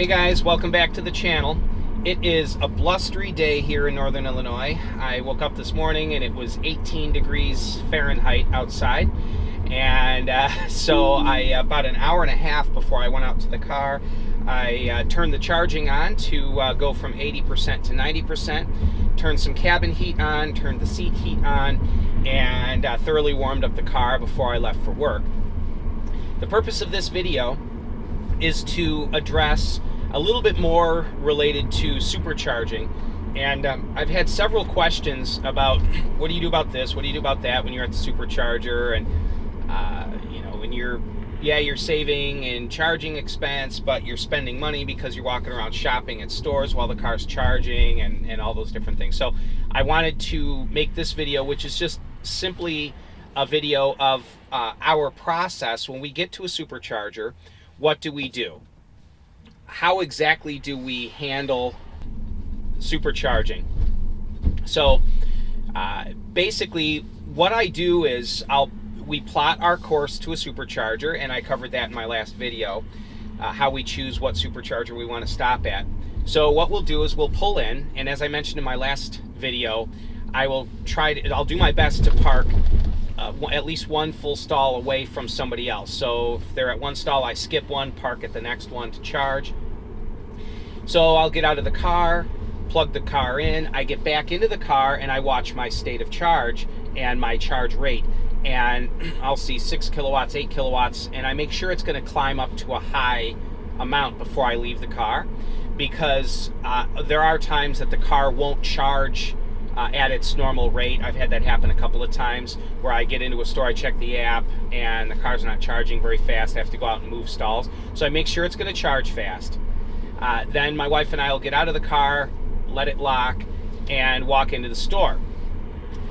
Hey guys, welcome back to the channel. It is a blustery day here in northern Illinois. I woke up this morning and it was 18 degrees Fahrenheit outside. And so about an hour and a half before I went out to the car, I turned the charging on to go from 80% to 90%, turned some cabin heat on, turned the seat heat on, and thoroughly warmed up the car before I left for work. The purpose of this video is to address a little bit more related to supercharging. And I've had several questions about what do you do about this, what do you do about that when you're at the supercharger, and you know, when you're saving in charging expense, but you're spending money because you're walking around shopping at stores while the car's charging, and all those different things. So I wanted to make this video, which is just simply a video of our process when we get to a supercharger. What do we do? How exactly do we handle supercharging? So basically what I do is we plot our course to a supercharger, and I covered that in my last video, how we choose what supercharger we want to stop at. So what we'll do is we'll pull in, and as I mentioned in my last video, I'll do my best to park at least one full stall away from somebody else. So if they're at one stall, I skip one, park at the next one to charge. So I'll get out of the car, plug the car in, I get back into the car, and I watch my state of charge and my charge rate. And I'll see 6 kilowatts, 8 kilowatts, and I make sure it's going to climb up to a high amount before I leave the car, because there are times that the car won't charge at its normal rate. I've had that happen a couple of times where I get into a store, I check the app, and the car's not charging very fast. I have to go out and move stalls. So I make sure it's going to charge fast. Then my wife and I will get out of the car, let it lock, and walk into the store.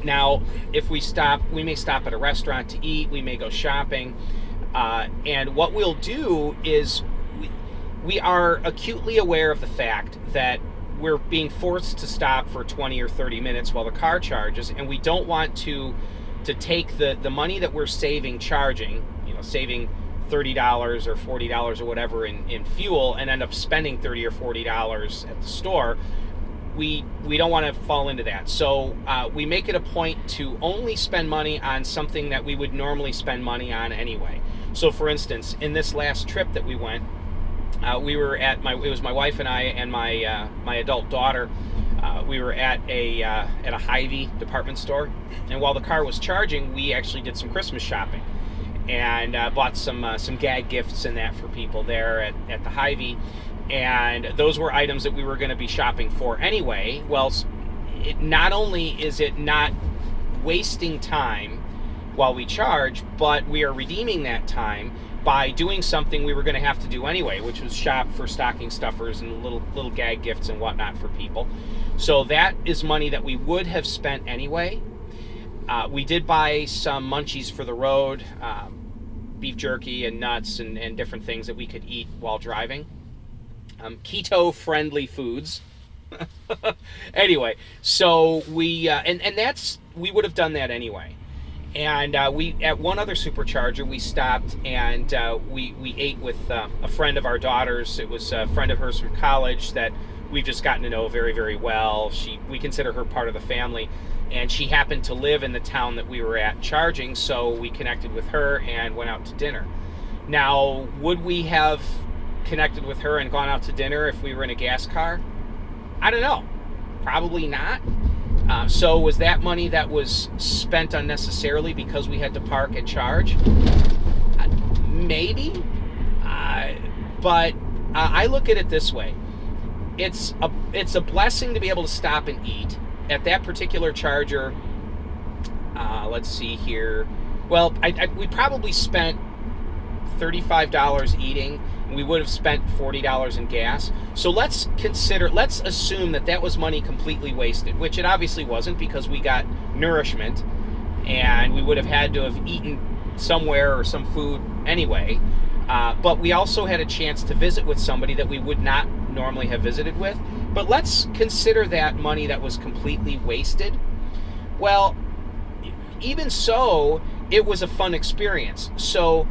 Now, if we stop, we may stop at a restaurant to eat, we may go shopping, and what we'll do is we are acutely aware of the fact that we're being forced to stop for 20 or 30 minutes while the car charges, and we don't want to take the money that we're saving charging, you know, saving $30 or $40 or whatever in fuel, and end up spending $30 or $40 at the store. We don't want to fall into that. So we make it a point to only spend money on something that we would normally spend money on anyway. So for instance, in this last trip that we went, we were at it was my wife and I and my adult daughter. We were at a Hy-Vee department store, and while the car was charging, we actually did some Christmas shopping and bought some gag gifts and that for people there at the Hy-Vee. And those were items that we were going to be shopping for anyway. Well, not only is it not wasting time while we charge, but we are redeeming that time by doing something we were going to have to do anyway, which was shop for stocking stuffers and little gag gifts and whatnot for people. So that is money that we would have spent anyway. We did buy some munchies for the road, beef jerky and nuts and different things that we could eat while driving. Keto-friendly foods. Anyway, so we would have done that anyway. And we at one other supercharger we stopped, and we ate with a friend of our daughter's. It was a friend of hers from college that we've just gotten to know very, very well. We consider her part of the family, and she happened to live in the town that we were at charging, so we connected with her and went out to dinner. Now, would we have connected with her and gone out to dinner if we were in a gas car? I don't know. Probably not. So was that money that was spent unnecessarily because we had to park and charge? Maybe. But I look at it this way. It's a blessing to be able to stop and eat. At that particular charger, let's see here. Well, we probably spent $35 eating, and we would have spent $40 in gas. So let's assume that was money completely wasted, which it obviously wasn't, because we got nourishment, and we would have had to have eaten somewhere or some food anyway. But we also had a chance to visit with somebody that we would not normally have visited with. But let's consider that money that was completely wasted. Well, even so, it was a fun experience. So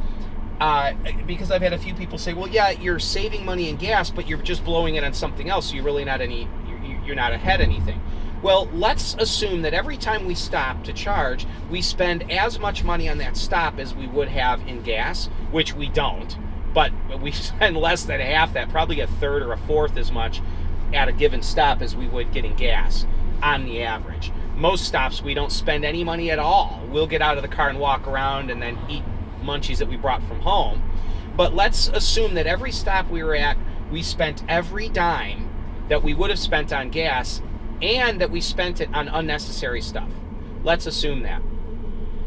because I've had a few people say, well, yeah, you're saving money in gas, but you're just blowing it on something else, so you're really not you're not ahead anything. Well, let's assume that every time we stop to charge, we spend as much money on that stop as we would have in gas, which we don't, but we spend less than half that, probably a third or a fourth as much at a given stop as we would getting gas on the average. Most stops, we don't spend any money at all. We'll get out of the car and walk around and then eat munchies that we brought from home. But let's assume that every stop we were at, we spent every dime that we would have spent on gas, and that we spent it on unnecessary stuff. Let's assume that.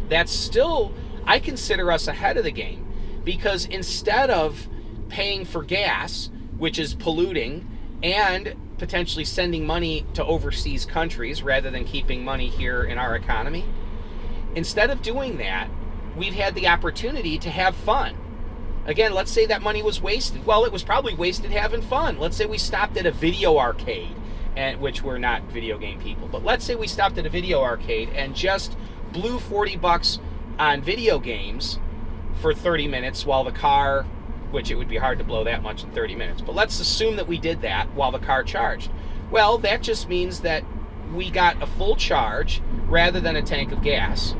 That's still, I consider us ahead of the game, because instead of paying for gas, which is polluting, and potentially sending money to overseas countries rather than keeping money here in our economy, instead of doing that, we've had the opportunity to have fun. Again, let's say that money was wasted. Well, it was probably wasted having fun. Let's say we stopped at a video arcade, and which we're not video game people, but let's say we stopped at a video arcade and just blew 40 bucks on video games for 30 minutes while the car, which it would be hard to blow that much in 30 minutes, but let's assume that we did that while the car charged. Well, that just means that we got a full charge rather than a tank of gas,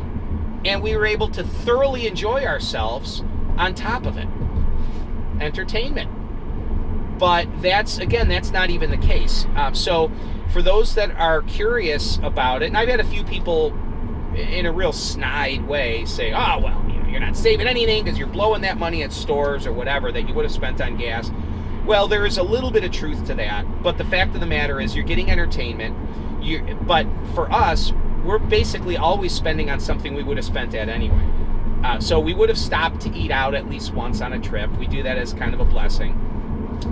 and we were able to thoroughly enjoy ourselves on top of it. Entertainment. But that's not even the case. So for those that are curious about it, and I've had a few people in a real snide way say, oh, well, you're not saving anything because you're blowing that money at stores or whatever that you would have spent on gas. Well, there is a little bit of truth to that, but the fact of the matter is you're getting entertainment. But for us, we're basically always spending on something we would have spent at anyway. So we would have stopped to eat out at least once on a trip. We do that as kind of a blessing,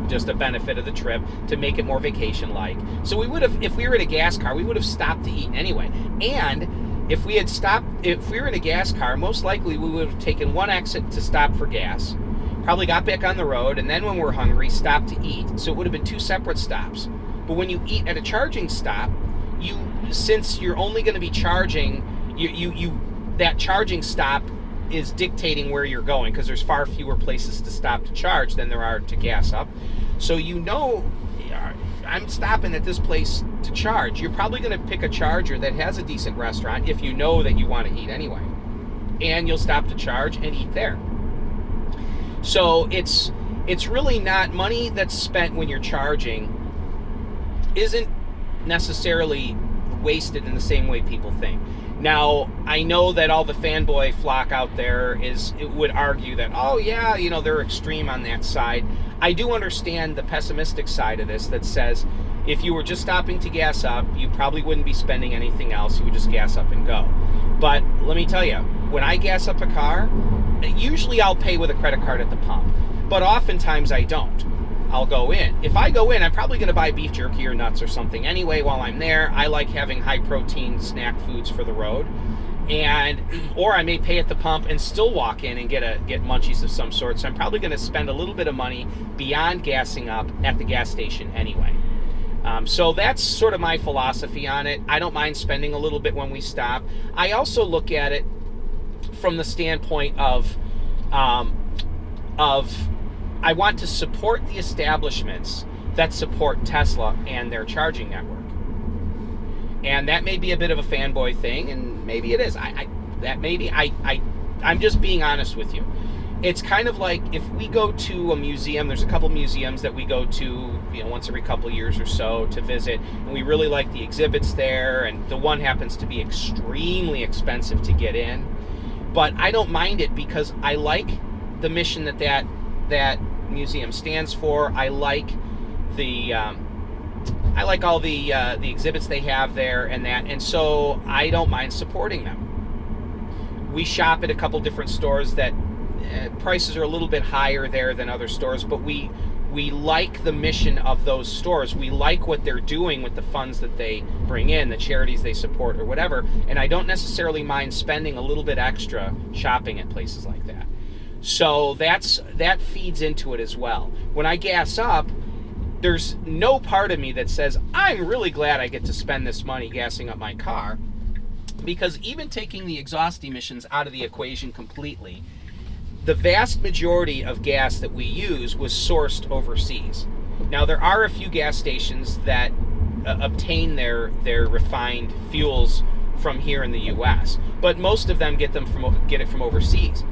just a benefit of the trip to make it more vacation-like. So we would have, if we were in a gas car, we would have stopped to eat anyway. And if we were in a gas car, most likely we would have taken one exit to stop for gas, probably got back on the road, and then when we're hungry, stopped to eat. So it would have been two separate stops. But when you eat at a charging stop, since you're only going to be charging, that charging stop is dictating where you're going, because there's far fewer places to stop to charge than there are to gas up. So I'm stopping at this place to charge. You're probably going to pick a charger that has a decent restaurant if you know that you want to eat anyway. And you'll stop to charge and eat there. So it's really not money that's spent when you're charging isn't necessarily wasted in the same way people think. Now, I know that all the fanboy flock out there would argue that, oh yeah, they're extreme on that side. I do understand the pessimistic side of this that says if you were just stopping to gas up, you probably wouldn't be spending anything else. You would just gas up and go. But let me tell you, when I gas up a car, usually I'll pay with a credit card at the pump, but oftentimes I don't. I'll go in. If I go in, I'm probably going to buy beef jerky or nuts or something anyway while I'm there. I like having high protein snack foods for the road. Or I may pay at the pump and still walk in and get munchies of some sort. So I'm probably going to spend a little bit of money beyond gassing up at the gas station anyway. So that's sort of my philosophy on it. I don't mind spending a little bit when we stop. I also look at it from the standpoint of I want to support the establishments that support Tesla and their charging network. And that may be a bit of a fanboy thing, and maybe it is. I'm just being honest with you. It's kind of like if we go to a museum, there's a couple museums that we go to, once every couple years or so to visit, and we really like the exhibits there, and the one happens to be extremely expensive to get in. But I don't mind it because I like the mission that museum stands for. I like all the exhibits they have there and so I don't mind supporting them. We shop at a couple different stores that prices are a little bit higher there than other stores, but we like the mission of those stores. We like what they're doing with the funds that they bring in, the charities they support or whatever, and I don't necessarily mind spending a little bit extra shopping at places like that. So that feeds into it as well. When I gas up, there's no part of me that says, I'm really glad I get to spend this money gassing up my car, because even taking the exhaust emissions out of the equation completely, the vast majority of gas that we use was sourced overseas. Now, there are a few gas stations that obtain their refined fuels from here in the U.S., but most of them get it from overseas.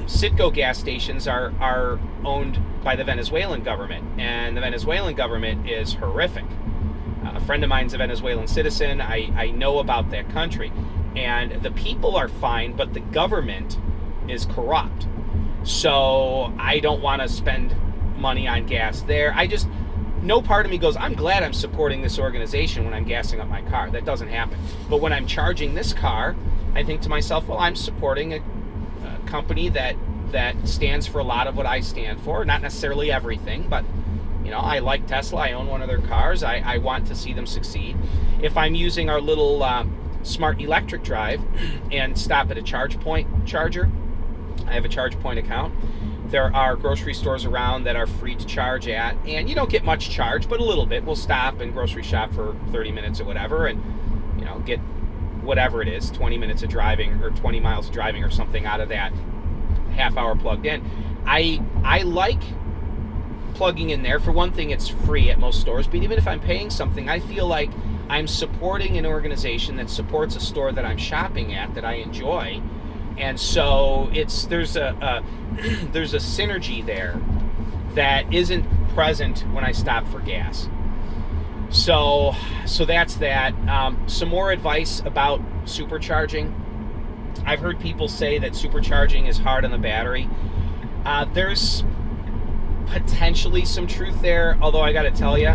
Citgo gas stations are owned by the Venezuelan government, and the Venezuelan government is horrific. A friend of mine's a Venezuelan citizen. I know about that country, and the people are fine, but the government is corrupt. So I don't want to spend money on gas there. No part of me goes, I'm glad I'm supporting this organization when I'm gassing up my car. That doesn't happen. But when I'm charging this car, I think to myself, well, I'm supporting a company that stands for a lot of what I stand for. Not necessarily everything, but I like Tesla. I own one of their cars. I want to see them succeed. If I'm using our little smart electric drive and stop at a charger, I have a charge point account. There are grocery stores around that are free to charge at, and you don't get much charge, but a little bit. We'll stop and grocery shop for 30 minutes or whatever, and get whatever it is, 20 minutes of driving or 20 miles of driving or something out of that half hour plugged in. I like plugging in there. For one thing, it's free at most stores, but even if I'm paying something, I feel like I'm supporting an organization that supports a store that I'm shopping at that I enjoy. And so there's a synergy there that isn't present when I stop for gas. So that's that. Some more advice about supercharging. I've heard people say that supercharging is hard on the battery. There's potentially some truth there, although I got to tell you,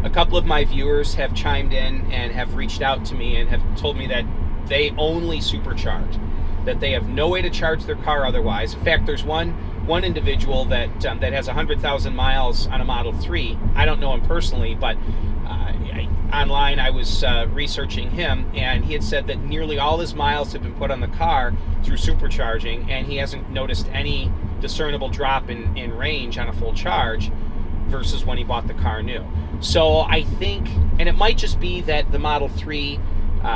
a couple of my viewers have chimed in and have reached out to me and have told me that they only supercharge, that they have no way to charge their car otherwise. In fact, there's one individual that has 100,000 miles on a Model 3. I don't know him personally, but online I was researching him, and he had said that nearly all his miles have been put on the car through supercharging, and he hasn't noticed any discernible drop in range on a full charge versus when he bought the car new. So I think, and it might just be that the Model 3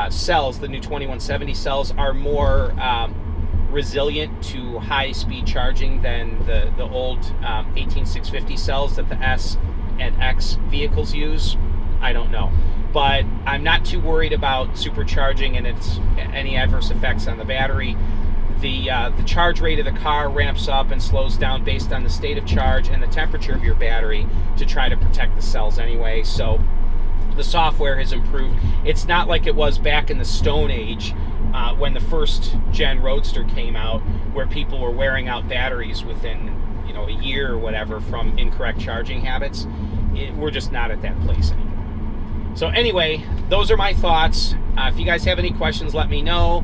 cells, the new 2170 cells, are more resilient to high-speed charging than the old 18650 cells that the S and X vehicles use. I don't know, but I'm not too worried about supercharging and any adverse effects on the battery. The charge rate of the car ramps up and slows down based on the state of charge and the temperature of your battery to try to protect the cells anyway. So the software has improved. It's not like it was back in the Stone Age when the first gen Roadster came out, where people were wearing out batteries within a year or whatever from incorrect charging habits. We're just not at that place anymore. So anyway, those are my thoughts. If you guys have any questions, let me know.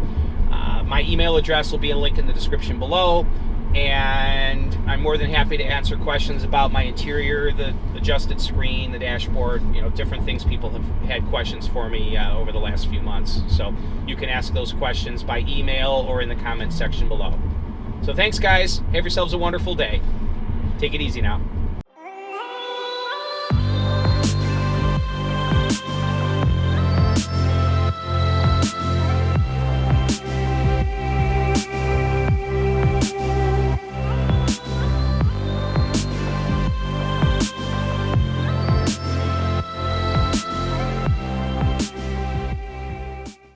My email address will be a link in the description below, and I'm more than happy to answer questions about my interior, the adjusted screen, the dashboard, different things people have had questions for me over the last few months. So you can ask those questions by email or in the comments section below. So thanks, guys. Have yourselves a wonderful day. Take it easy now.